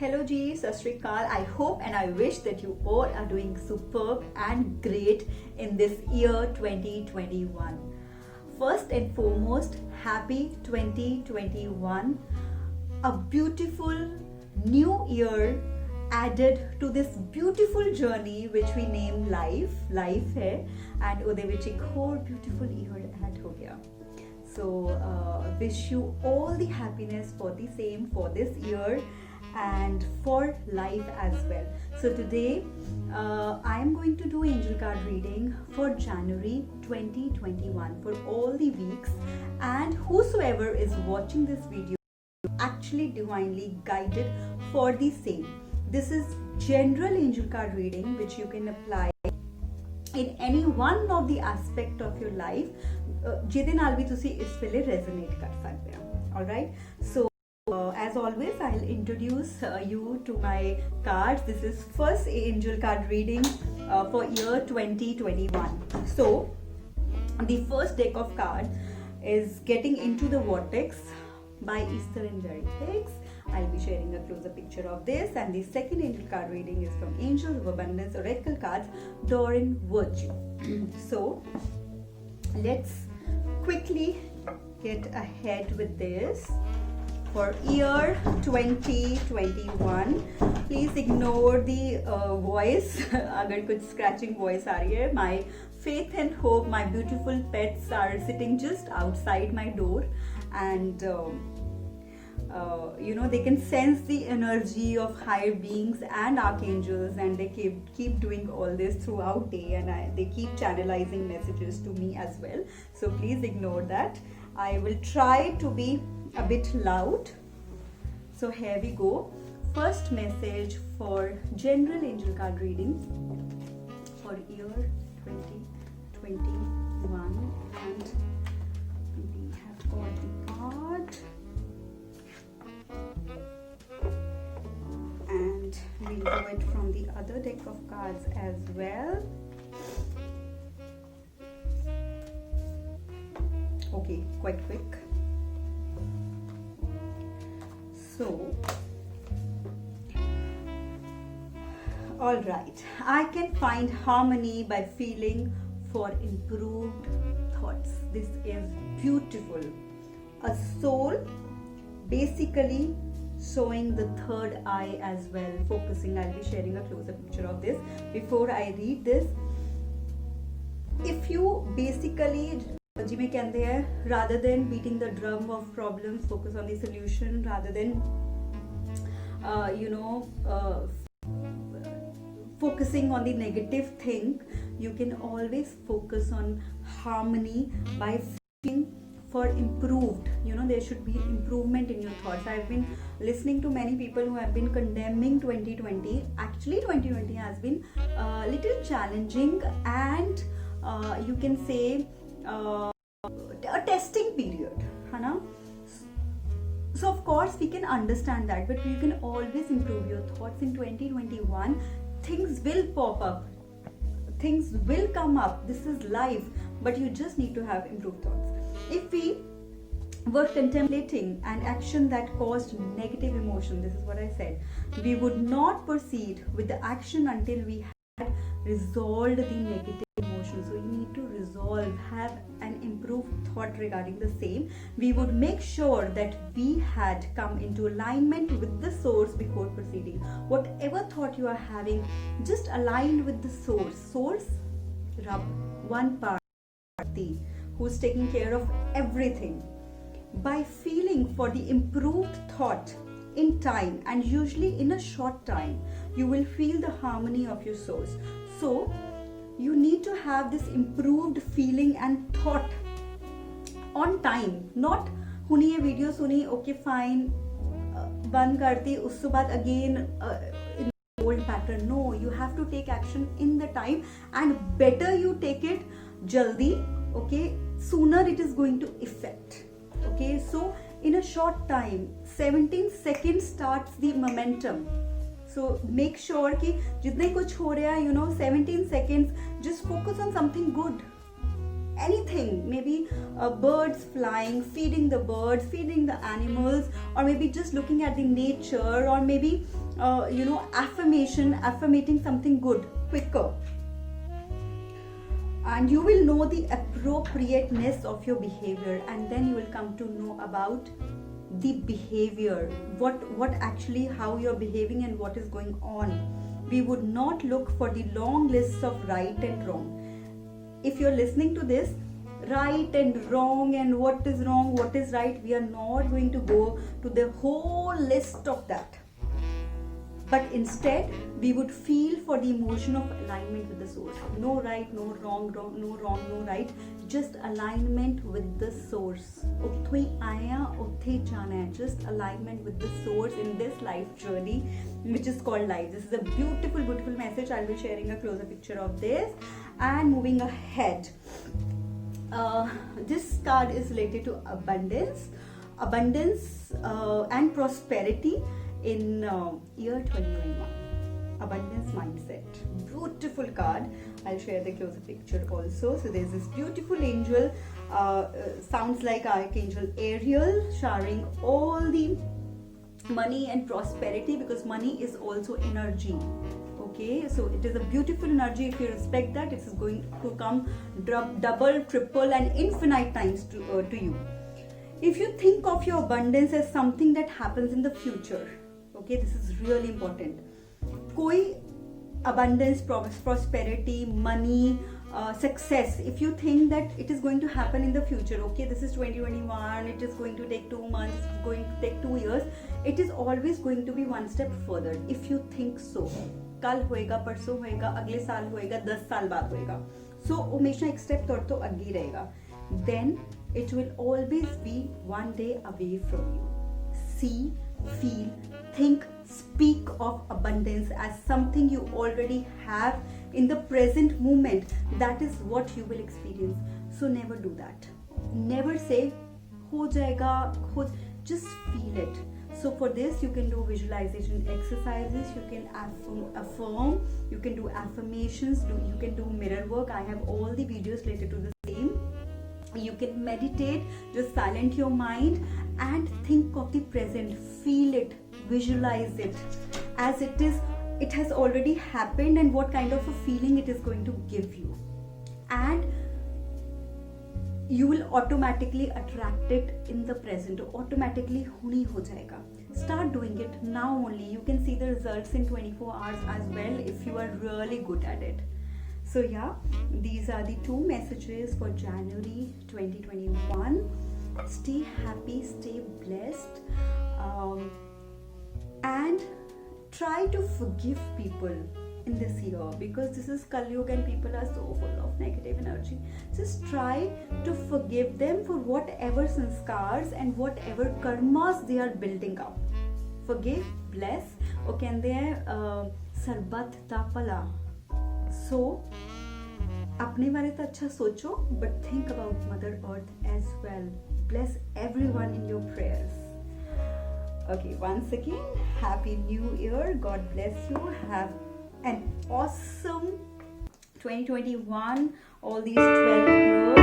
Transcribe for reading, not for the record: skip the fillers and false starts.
Hello Ji, Sat Shri Akal. I hope and I wish that you all are doing superb and great in this year 2021. First and foremost, happy 2021. A beautiful new year added to this beautiful journey which we name life. Life है and ਉਹਦੇ ਵਿੱਚ ਇੱਕ ਹੋਰ beautiful year add ਹੋ ਗਿਆ. So wish you all the happiness for the same for this year and for life as well. So today I am going to do angel card reading for January 2021 for all the weeks, and whosoever is watching this video actually divinely guided for the same. This is general angel card reading which you can apply in any one of the aspect of your life ਜਿਹਦੇ ਨਾਲ ਵੀ ਤੁਸੀਂ ਇਸ ਵੇਲੇ resonate ਕਰ ਸਕਦੇ ਹੋ. All right, so as always I'll introduce you to my cards. This is first angel card reading for year 2021. So the first deck of cards is Getting Into the Vortex by Esther and Jerry Hicks. I'll be sharing a closer picture of this. And the second angel card reading is from Angel of Abundance Oracle cards, Doreen Virtue. So let's quickly get ahead with this. For year 2021, please ignore the voice. अगर कुछ scratching voice आ रही है, my faith and hope, my beautiful pets are sitting just outside my door, and you know, they can sense the energy of higher beings and archangels, and they keep doing all this throughout day, and they keep channelizing messages to me as well. So please ignore that. I will try to be a bit loud. So here we go. First message for general angel card reading for year 2021, and we have got the card, and we'll do it from the other deck of cards as well. Okay, quite quick. So, all right, I can find harmony by feeling for improved thoughts. This is beautiful. A soul basically showing the third eye as well, focusing. I'll be sharing a closer picture of this. Before I read this, if you basically जिमें कहते हैं, rather than beating the drum of problems, focus on the solution rather than focusing on the negative thing. You can always focus on harmony by feeling for improved. You know, there should be improvement in your thoughts. I've been listening to many people who have been condemning 2020. Actually 2020 has been a little challenging, and you can say a testing period, है ना? So of course we can understand that, but you can always improve your thoughts in 2021. Things will pop up, things will come up. This is life, but you just need to have improved thoughts. If we were contemplating an action that caused negative emotion, this is what I said, we would not proceed with the action until we had resolved the negative emotion. So you need to resolve, have an improved thought regarding the same. We would make sure that we had come into alignment with the source before proceeding. Whatever thought you are having, just aligned with the source. Source, Rab, one party who's taking care of everything. By feeling for the improved thought in time, and usually in a short time, you will feel the harmony of your source. So you need to have this improved feeling and thought on time. Not हुनी ये video सुनी, okay fine, बंद करती, उसके बाद again in old pattern. No, you have to take action in the time, and better you take it jaldi. Okay, sooner it is going to affect. Okay, so in a short time, 17 seconds starts the momentum. So make sure कि जितने कुछ हो रहा है, you know, 17 seconds, just focus on something good. Anything, maybe birds flying, feeding the birds, feeding the animals, or maybe just looking at the nature, or maybe affirmating something good quicker. And you will know the appropriateness of your behavior, and then you will come to know about the behavior, what actually, how you're behaving and what is going on. We would not look for the long lists of right and wrong. If you're listening to this, right and wrong and what is wrong, what is right, we are not going to go to the whole list of that. But instead, we would feel for the emotion of alignment with the source. No right, no wrong, no wrong, no right. Just alignment with the source. Utho hi aaya, uthe jana hai. Just alignment with the source in this life journey, which is called life. This is a beautiful, beautiful message. I'll be sharing a closer picture of this. And moving ahead. This card is related to abundance and prosperity in year 2021. Abundance mindset. Beautiful card. I'll share the closer picture also. So there's this beautiful angel, sounds like Archangel Ariel, showering all the money and prosperity, because money is also energy. Okay, so it is a beautiful energy. If you respect that, it is going to come double, triple and infinite times to you. If you think of your abundance as something that happens in the future, okay, this is really important. Koi abundance, prosperity, money, success, if you think that it is going to happen in the future, okay, this is 2021, it is going to take 2 months, it's going to take 2 years, it is always going to be one step further. If you think so, कल होएगा, परसों होएगा, अगले साल होएगा, 10 साल बाद होएगा, so हमेशा एक स्टेप तो आगे रहेगा. Then it will always be one day away from you. See, feel, think, speak of abundance as something you already have in the present moment. That is what you will experience. So never do that. Never say ho jayega, just feel it. So for this, you can do visualization exercises, you can affirm, you can do affirmations, you can do mirror work. I have all the videos related to the same. You can meditate, just silent your mind and think of the present, feel it, visualize it as it is, it has already happened, and what kind of a feeling it is going to give you. And you will automatically attract it in the present. Automatically huni ho jayega. Start doing it now only. You can see the results in 24 hours as well if you are really good at it. So yeah, these are the 2 messages for January 2021. Stay happy, stay blessed, and try to forgive people in this year, because this is Kali Yuga and people are so full of negative energy. Just try to forgive them for whatever sanskars and whatever karmas they are building up. Forgive, bless, okay, and they sarbat tapala. So apne बारे तो अच्छा सोचो, but think about Mother Earth as well. Bless everyone in your prayers. Okay, once again, Happy New Year. God bless you. Have an awesome 2021, all these 12 years.